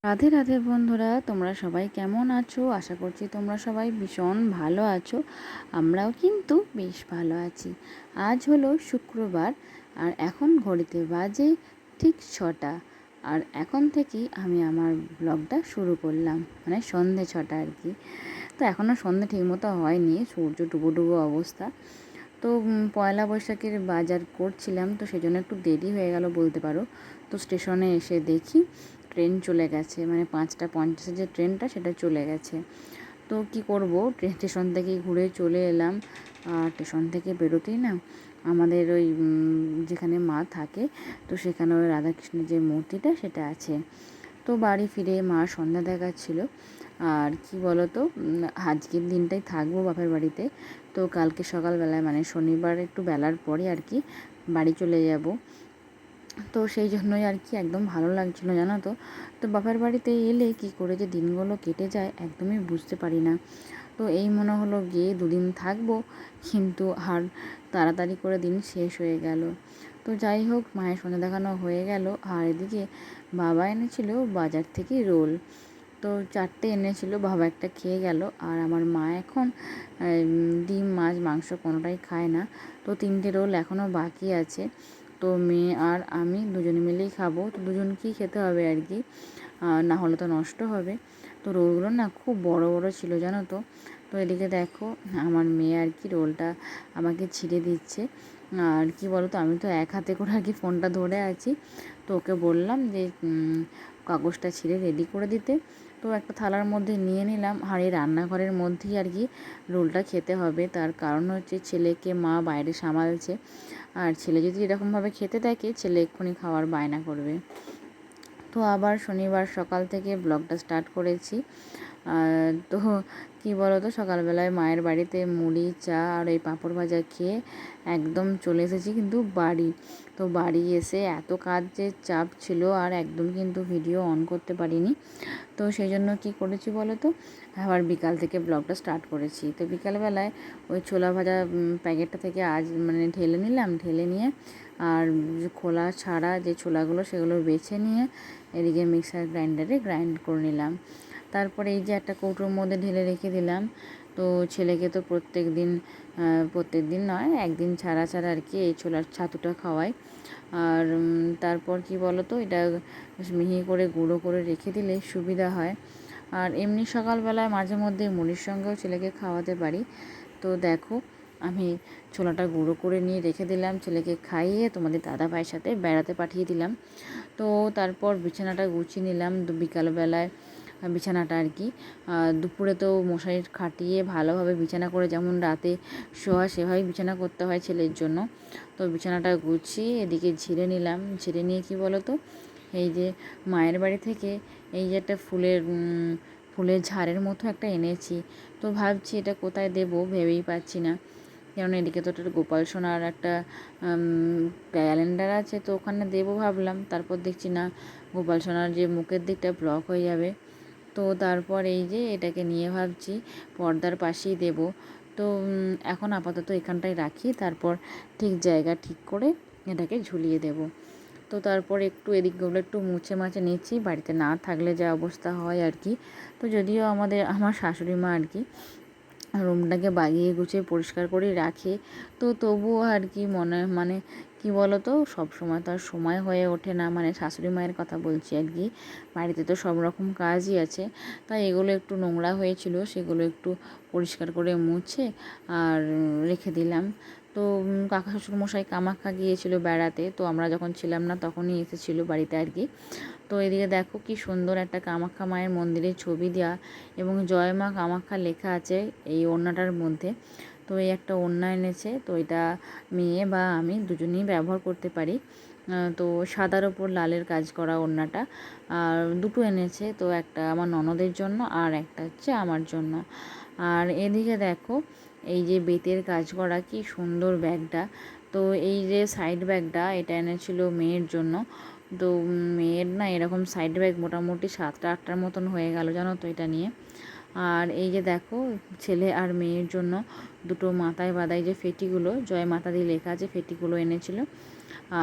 রাধে রাধে বন্ধুরা, তোমরা সবাই কেমন আছো? আশা করছি তোমরা সবাই ভীষণ ভালো আছো। আমরাও কিন্তু বেশ ভালো আছি। আজ হলো শুক্রবার আর এখন ঘড়িতে বাজে ঠিক 6টা। আর এখন থেকেই আমি আমার ব্লগটা শুরু করলাম, মানে সন্ধে 6টা আর কি। তো এখনও সন্ধে ঠিকমতো হয়নি, সূর্য ডুবো ডুবো অবস্থা। তো পয়লা বৈশাখের বাজার করছিলাম, তো সেজন্য একটু দেরি হয়ে গেল বলতে পারো। তো স্টেশনে এসে দেখি ট্রেন চলে গেছে, মানে 5টা 50 যে ট্রেনটা সেটা চলে গেছে। তো কি করব, স্টেশন থেকে ঘুরে চলে এলাম। আর স্টেশন থেকে বেরোতেই না আমাদের ওই যেখানে মা থাকে, তো সেখানে ওই রাধাকৃষ্ণের যে মূর্তিটা সেটা আছে। তো বাড়ি ফিরে মা সন্ধ্যা দেখাচ্ছিল। আর কি বলো তো, আজকের দিনটাই থাকবো বাপের বাড়িতে। তো কালকে সকালবেলায় মানে শনিবার একটু বেলার পরে আর কি বাড়ি চলে যাব। তো সেই জন্যই আর কি একদম ভালো লাগছিলো জানো তো। তো বাপের বাড়িতে এলে কি করে যে দিনগুলো কেটে যায় একদমই বুঝতে পারি না। তো এই মনে হলো গিয়ে 2 দিন থাকবো, কিন্তু আর তাড়াতাড়ি করে দিন শেষ হয়ে গেল। তো যাই হোক, মায়ের সন্ধ্যা দেখানো হয়ে গেল। আর এদিকে বাবা এনেছিল বাজার থেকে রোল। তো 4টে এনেছিল, বাবা একটা খেয়ে গেল। আর আমার মা এখন ডিম মাছ মাংস কোনোটাই খায় না। তো 3টে রোল এখনও বাকি আছে। তো মেয়ে আর আমি দুজনে মিলেই খাবো, তো দুজনকেই খেতে হবে আর কি, না হলে তো নষ্ট হবে। তো রোলগুলো না খুব বড় বড় ছিল জানো তো। তো এদিকে দেখো আমার মেয়ে আর কি রোলটা আমাকে ছিঁড়ে দিচ্ছে। আর কি বলো তো, আমি তো এক হাতে করে আর কি ফোনটা ধরে আছি। তো ওকে বললাম যে কাগজটা ছিঁড়ে রেডি করে দিতে। তো একটা থালার মধ্যে নিয়ে নিলাম। আর এই রান্নাঘরের মধ্যেই আর কি রোলটা খেতে হবে, তার কারণ হচ্ছে ছেলেকে মা বাইরে সামালছে। আর ছেলে যদি এরকমভাবে খেতে থাকে, ছেলে এক্ষুনি খাওয়ার বায়না করবে। তো আবার শনিবার সকাল থেকে ব্লগটা স্টার্ট করেছি। তো কী বলো তো, সকালবেলায় মায়ের বাড়িতে মুড়ি চা আর এই পাঁপড় ভাজা খেয়ে একদম চলে এসেছি কিন্তু বাড়ি। তো বাড়ি এসে এত কাজের চাপ ছিল আর একদম কিন্তু ভিডিও অন করতে পারিনি। তো সেই জন্য কী করেছি বলো তো, আবার বিকাল থেকে ব্লগটা স্টার্ট করেছি। তো বিকালবেলায় ওই ছোলা ভাজা প্যাকেটটা থেকে আজ মানে ঢেলে নিলাম, ঢেলে নিয়ে আর খোলা ছাড়া যে ছোলাগুলো সেগুলো বেছে নিয়ে এদিকে মিক্সার গ্রাইন্ডারে গ্রাইন্ড করে নিলাম। তারপরে এই যে একটা কৌটোর মধ্যে ঢেলে রেখে দিলাম। তো ছেলেকে তো প্রত্যেক দিন নয়, একদিন ছাড়া ছাড়া আর কি এই ছোলার ছাতুটা খাওয়াই। আর তারপর কি বলো তো, এটা মিহি করে গুঁড়ো করে রেখে দিলে সুবিধা হয়। আর এমনি সকালবেলায় মাঝে মধ্যে মুড়ির সঙ্গেও ছেলেকে খাওয়াতে পারি। তো দেখো আমি ছোলাটা গুঁড়ো করে নিয়ে রেখে দিলাম, ছেলেকে খাইয়ে তোমাদের দাদা ভাইয়ের সাথে বেড়াতে পাঠিয়ে দিলাম। তো তারপর বিছানাটা গুছিয়ে নিলাম বিকালবেলায় বিছানাটা আর কি। দুপুরে তো মশারি খাটিয়ে ভালোভাবে বিছানা করে, যেমন রাতে শোয়া সেভাবেই বিছানা করতে হয় ছেলের জন্য। তো বিছানাটা গুছিয়ে এদিকে ঝেড়ে নিলাম। ঝেড়ে নিয়ে কি বলো তো, এই যে মায়ের বাড়ি থেকে এই যে একটা ফুলের ঝাড়ের মতো একটা এনেছি। তো ভাবছি এটা কোথায় দেবো ভেবেই পাচ্ছি না। কারণ এদিকে তো একটা গোপাল সোনার একটা ক্যালেন্ডার আছে, তো ওখানে দেবো ভাবলাম। তারপর দেখছি না, গোপাল সোনার যে মুখের দিকটা ব্লক হয়ে যাবে। তো তারপর এই যে এটাকে নিয়ে ভাবছি পর্দার পাশেই দেব। তো এখন আপাতত এখানটায় রাখি, তারপর ঠিক জায়গা ঠিক করে এটাকে ঝুলিয়ে দেব। তো তারপর একটু এদিকগুলো একটু মুছে মাছে নিচ্ছি, বাড়িতে না থাকলে যা অবস্থা হয় আর কি। তো যদিও আমার শাশুড়ি মা আর কি রুমটাকে বাগিয়ে গুছিয়ে পরিষ্কার করে রাখে, তো তবুও আর কি মানে কি বলো তো, সব সময় তো আর সময় হয়ে ওঠে না, মানে শাশুড়ি মায়ের কথা বলছি আর কি। বাড়িতে তো সব রকম কাজই আছে। তাই এগুলো একটু নোংরা হয়েছিল, সেগুলো একটু পরিষ্কার করে মুছে আর রেখে দিলাম। তো কাকা শ্বশুরমশাই কামাখ্যা গিয়েছিল বেড়াতে, তো আমরা যখন ছিলাম না তখনই এসেছিলো বাড়িতে আর কি। তো এদিকে দেখো কি সুন্দর একটা কামাখ্যা মায়ের মন্দিরের ছবি দেওয়া এবং জয় মা কামাখ্যা লেখা আছে এই ওড়নাটার মধ্যে। তো এই একটা ওড়না এনেছে, তো এটা মেয়ে বা আমি দুজনেই ব্যবহার করতে পারি। তো সাদার ওপর লালের কাজ করা ওড়নাটা, আর দুটো এনেছে। তো একটা আমার ননদের জন্য আর একটা হচ্ছে আমার জন্য। আর এদিকে দেখো এই যে বেতের কাজ করা কি সুন্দর ব্যাগটা। তো এই যে সাইড ব্যাগটা এটা এনেছিল মেয়ের জন্য। তো মেয়ের না এরকম সাইড ব্যাগ মোটামুটি 7টা 8টার মতন হয়ে গেল জানো তো এটা নিয়ে। আর এই যে দেখো ছেলে আর মেয়ের জন্য দুটো মাথায় বাঁধাই যে ফেটিগুলো, জয় মাতা দিয়ে লেখা আছে, ফেটিগুলো এনেছিল।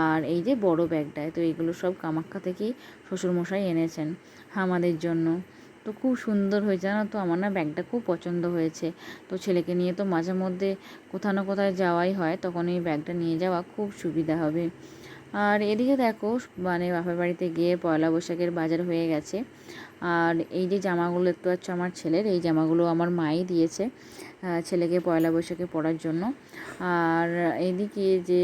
আর এই যে বড় ব্যাগটায়, তো এগুলো সব কামাখ্যা থেকেই শ্বশুরমশাই এনেছেন। আমাদের জন্য। তো খুব সুন্দর হয়েছে জানো তো, আমার না ব্যাগটা খুব পছন্দ হয়েছে। তো ছেলেকে নিয়ে তো মাঝে মধ্যে কোথাও না কোথায় যাওয়াই হয়, তখন এই ব্যাগটা নিয়ে যাওয়া খুব সুবিধা হবে। আর এদিকে দেখো মানে বাপের বাড়িতে গিয়ে পয়লা বৈশাখের বাজার হয়ে গেছে। আর এই যে জামাগুলো দেখতে পাচ্ছ আমার ছেলের, এই জামাগুলো আমার মাই দিয়েছে ছেলেকে পয়লা বৈশাখে পরার জন্য। আর এইদিকে যে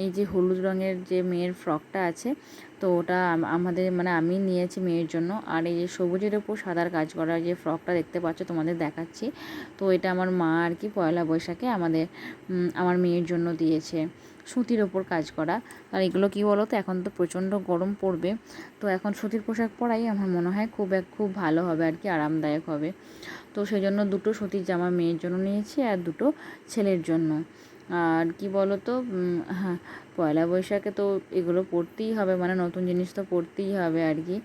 এই যে হলুদ রঙের যে মেয়ের ফ্রকটা আছে, তো ওটা আমাদের মানে আমি নিয়েছি মেয়ের জন্য। আর এই যে সবুজের ওপর সাদার কাজ করা যে ফ্রকটা দেখতে পাচ্ছ তোমাদের দেখাচ্ছি, তো এটা আমার মা আর কি পয়লা বৈশাখে আমার মেয়ের জন্য দিয়েছে, সুতির ওপর কাজ করা। আর এগুলো কী বলো তো, এখন তো প্রচণ্ড গরম পড়বে, তো এখন সুতির পোশাক পরাই আমার মনে হয় খুব ভালো হবে আর কি, আরামদায়ক হবে। তো সেই জন্য দুটো সুতির জামা মেয়ের জন্য নিয়েছি আর দুটো ছেলের জন্য। আর কি বলো তো, হ্যাঁ, পয়লা বৈশাখে তো এগুলো পরতেই হবে, মানে নতুন জিনিস তো পরতেই হবে আর কি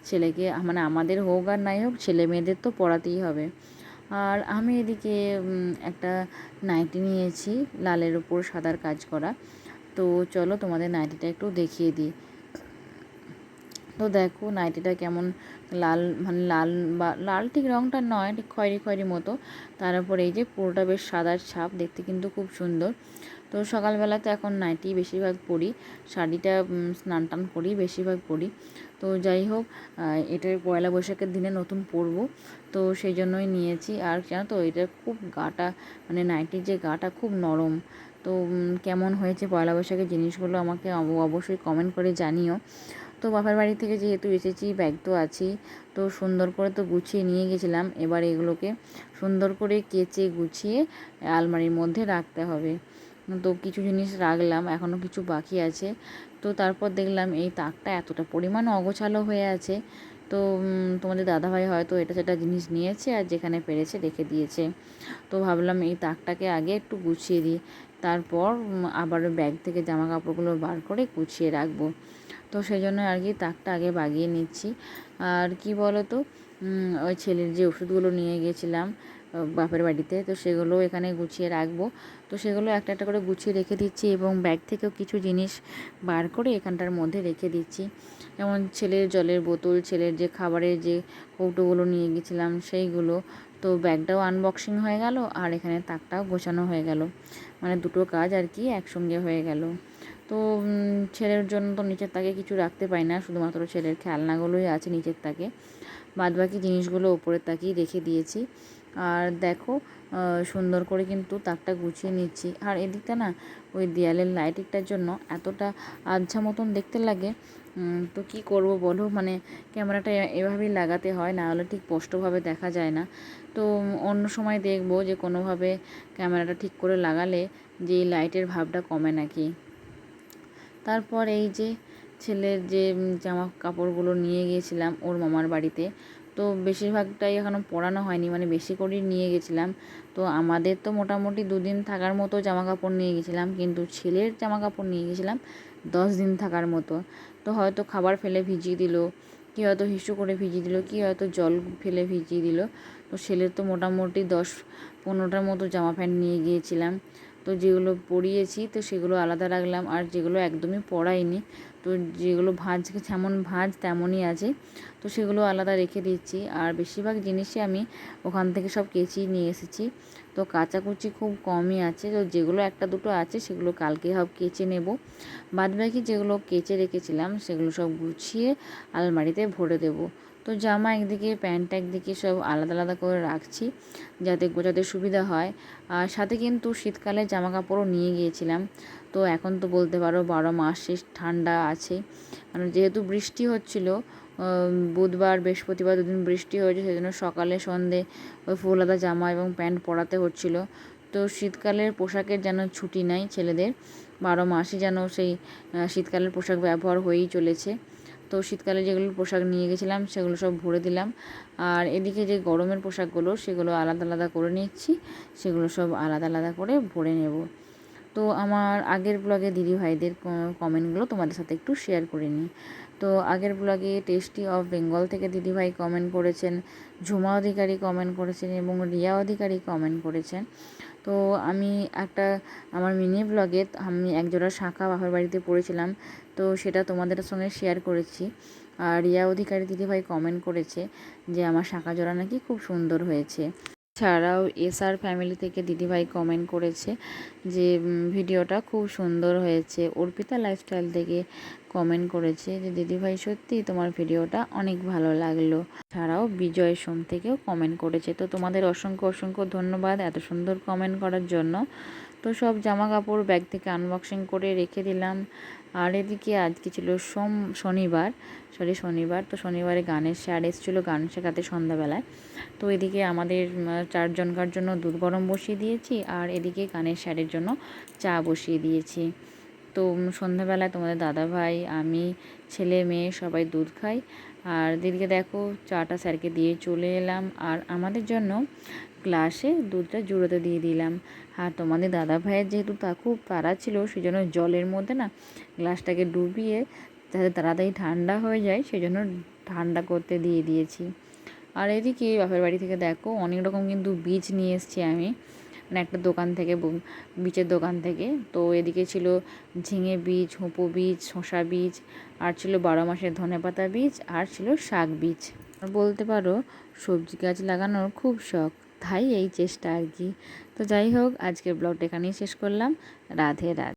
ছেলেকে, মানে আমাদের হোক আর নাই হোক ছেলে মেয়েদের তো পরাতেই হবে। আর আমি এদিকে একটা নাইটি নিয়েছি লালের ওপর সাদার কাজ করা। তো চলো তোমাদের নাইটিটা একটু দেখিয়ে দিই। তো দেখো নাইটিটা কেমন লাল, মানে লাল বা লাল ঠিক রঙটা নয়, ঠিক খয়েরি খয়েরি মতো, তার উপর এই যে পুরোটা বেশ সাদার ছাপ, দেখতে কিন্তু খুব সুন্দর। তো সকালবেলা তো এখন নাইটি বেশিরভাগ পরি, শাড়িটা স্নান টান করি বেশিরভাগ পরি। তো যাই হোক, এটা পয়লা বৈশাখের দিনে নতুন পরবো, তো সেই জন্যই নিয়েছি। আর জানো তো এটা খুব গাটা, মানে নাইটির যে গাটা খুব নরম। তো কেমন হয়েছে পয়লা বৈশাখের জিনিসগুলো আমাকে অবশ্যই কমেন্ট করে জানিও। তো বাপের বাড়ি থেকে যেহেতু এসেছি, ব্যাগ তো আছেই, তো সুন্দর করে তো গুছিয়ে নিয়ে গেছিলাম। এবার এগুলোকে সুন্দর করে কেচে গুছিয়ে আলমারির মধ্যে রাখতে হবে। তো কিছু জিনিস রাখলাম, এখনও কিছু বাকি আছে। তো তারপর দেখলাম এই তাকটা এতটা পরিমাণ অগোছালো হয়ে আছে। তো তোমাদের দাদাভাই হয়তো এটা সেটা জিনিস নিয়েছে আর যেখানে পেরেছে রেখে দিয়েছে। তো ভাবলাম এই তাকটাকে আগে একটু গুছিয়ে দিই, তারপর আবার ব্যাগ থেকে জামা কাপড়গুলো বার করে গুছিয়ে রাখবো। তো সেই জন্য আর কি তাকটা আগে বাগিয়ে নিচ্ছি। আর কি বলো তো, ওই ছেলের যে ওষুধগুলো নিয়ে গিয়েছিলাম বাপের বাড়িতে, তো সেগুলো এখানে গুছিয়ে রাখবো। তো সেগুলো একটা একটা করে গুছিয়ে রেখে দিচ্ছি এবং ব্যাগ থেকেও কিছু জিনিস বার করে এখানটার মধ্যে রেখে দিচ্ছি। যেমন ছেলের জলের বোতল, ছেলের যে খাবারের যে কৌটোগুলো নিয়ে গেছিলাম সেইগুলো। তো ব্যাগটাও আনবক্সিং হয়ে গেল আর এখানে তাকটাও গোছানো হয়ে গেল, মানে দুটো কাজ আর কি একসঙ্গে হয়ে গেল। তো ছেলের জন্য তো নিচের তাকে কিছু রাখতে পারি না, শুধুমাত্র ছেলের খেলনাগুলোই আছে নিচের তাকে, বাদবাকি জিনিসগুলো ওপরের তাকেই রেখে দিয়েছি। আর দেখো সুন্দর করে কিন্তু তাকটা গুছিয়ে নিচ্ছি। আর এদিকটা না ওই দেয়ালের লাইটিংটার জন্য এতটা আবছা মতন দেখতে লাগে। তো কি করব বলো, মানে ক্যামেরাটা এভাবেই লাগাতে হয়, না হলে ঠিক স্পষ্টভাবে দেখা যায় না। তো অন্য সময় দেখবো যে কোনোভাবে ক্যামেরাটা ঠিক করে লাগালে যে এই লাইটের ভাবটা কমে নাকি। তারপর এই যে ছেলের যে জামা কাপড়গুলো নিয়ে গিয়েছিলাম ওর মামার বাড়িতে, তো বেশিরভাগটাই এখনও পরানো হয়নি, মানে বেশি করেই নিয়ে গেছিলাম। তো আমাদের তো মোটামুটি 2 দিন থাকার মতো জামা কাপড় নিয়ে গেছিলাম, কিন্তু ছেলের জামা কাপড় নিয়ে গেছিলাম 10 দিন থাকার মতো। তো হয়তো খাবার ফেলে ভিজিয়ে দিল, কি হয়তো হিসু করে ভিজিয়ে দিল, কি হয়তো জল ফেলে ভিজিয়ে দিল। তো ছেলের তো মোটামুটি 10-15টার মতো জামা প্যান্ট নিয়ে গিয়েছিলাম। তো যেগুলো পরিয়েছি তো সেগুলো আলাদা রাখলাম, আর যেগুলো একদমই পরাইনি, তো যেগুলো যেমন ভাঁজ তেমনই আছে, তো সেগুলো আলাদা রেখে দিচ্ছি। আর বেশিরভাগ জিনিসই আমি ওখান থেকে সব কেচেই নিয়ে এসেছি, তো কাচাকুচি খুব কমই আছে। তো যেগুলো একটা দুটো আছে সেগুলো কালকে সব কেচে নেব, বাদবাকি যেগুলো কেচে রেখেছিলাম সেগুলো সব গুছিয়ে আলমারিতে ভরে দেবো। তো জামা একদিকে, প্যান্ট একদিকে, সব আলাদা আলাদা করে রাখছি যাতে গোছাতে সুবিধা হয়। আর সাথে কিন্তু শীতকালে জামা কাপড়ও নিয়ে গিয়েছিলাম। তো এখন তো বলতে পারো 12 মাস ঠান্ডা আছে, মানে যেহেতু বৃষ্টি হচ্ছিল, বুধবার বৃহস্পতিবার 2 দিন বৃষ্টি হয়েছে, সেজন্য সকালে সন্ধে ওই ফুলাতা জামা এবং প্যান্ট পরাতে হচ্ছিল। তো শীতকালের পোশাকের যেন ছুটি নাই ছেলেদের, 12 মাসই যেন সেই শীতকালের পোশাক ব্যবহার হয়েই চলেছে। তো শীতকালে যেগুলো পোশাক নিয়ে গেছিলাম সেগুলো সব ভরে দিলাম। আর এদিকে যে গরমের পোশাকগুলো সেগুলো আলাদা আলাদা করে নিচ্ছি, সেগুলো সব আলাদা আলাদা করে ভরে নেব। তো আমার আগের ব্লগে দিদিভাইদের কমেন্টগুলো তোমাদের সাথে একটু শেয়ার করে নিই। তো আগের ব্লগে টেস্টি অফ বেঙ্গল থেকে দিদিভাই কমেন্ট করেছেন, ঝুমা অধিকারী কমেন্ট করেছেন এবং রিয়া অধিকারী কমেন্ট করেছেন। তো আমি আমার মিনি ব্লগে আমি একজোড়া শাঁখা বাপের বাড়িতে পরেছিলাম, তো সেটা তোমাদের সঙ্গে শেয়ার করেছি। আর রিয়া অধিকারী দিদিভাই কমেন্ট করেছে যে আমার শাঁখা জোড়া নাকি খুব সুন্দর হয়েছে। ছাড়াও এসআর ফ্যামিলি থেকে দিদিভাই কমেন্ট করেছে যে ভিডিওটা খুব সুন্দর হয়েছে। অর্পিতা লাইফস্টাইল থেকে কমেন্ট করেছে যে দিদিভাই সত্যি তোমার ভিডিওটা অনেক ভালো লাগলো। ছাড়াও বিজয় সোম থেকেও কমেন্ট করেছে। তো তোমাদের অসংখ্য অসংখ্য ধন্যবাদ এত সুন্দর কমেন্ট করার জন্য। তো সব জামা কাপড় ব্যাগ থেকে আনবক্সিং করে রেখে দিলাম। আর এদিকে আজকে ছিল শনিবার। তো শনিবারে গানের স্যার এসেছিলো গান শেখাতে সন্ধ্যাবেলায়। তো এদিকে আমাদের 4 জনকার জন্য দুধ গরম বসিয়ে দিয়েছি, আর এদিকে গানের স্যারের জন্য চা বসিয়ে দিয়েছি। তো সন্ধ্যাবেলায় তোমাদের দাদাভাই, আমি, ছেলে মেয়ে সবাই দুধ খাই। আর দিদিকে দেখো চাটা স্যারকে দিয়ে চলে এলাম, আর আমাদের জন্য গ্লাসে দুধটা জুড়োতে দিয়ে দিলাম। আর তোমাদের দাদাভাইয়ের যেহেতু খুব তাড়া ছিল, সেই জন্য জলের মধ্যে না গ্লাসটাকে ডুবিয়ে যাতে তাড়াতাড়ি ঠান্ডা হয়ে যায় সেই জন্য ঠান্ডা করতে দিয়ে দিয়েছি। আর এদিকে বাপের বাড়ি থেকে দেখো অনেক রকম কিন্তু বীজ নিয়ে এসেছি আমি, মানে একটা দোকান থেকে, বীজের দোকান থেকে। তো এদিকে ছিল ঝিঙে বীজ, হোঁপো বীজ, শসা বীজ, আর ছিল 12 মাসের ধনেপাতা বীজ, আর ছিল শাক বীজ। বলতে পারো সবজি গাছ লাগানোর খুব শখ, তাই এই চেষ্টা আর কি। তো যাই হোক, আজকের ব্লগটা এখানেই শেষ করলাম। রাধে রাধে।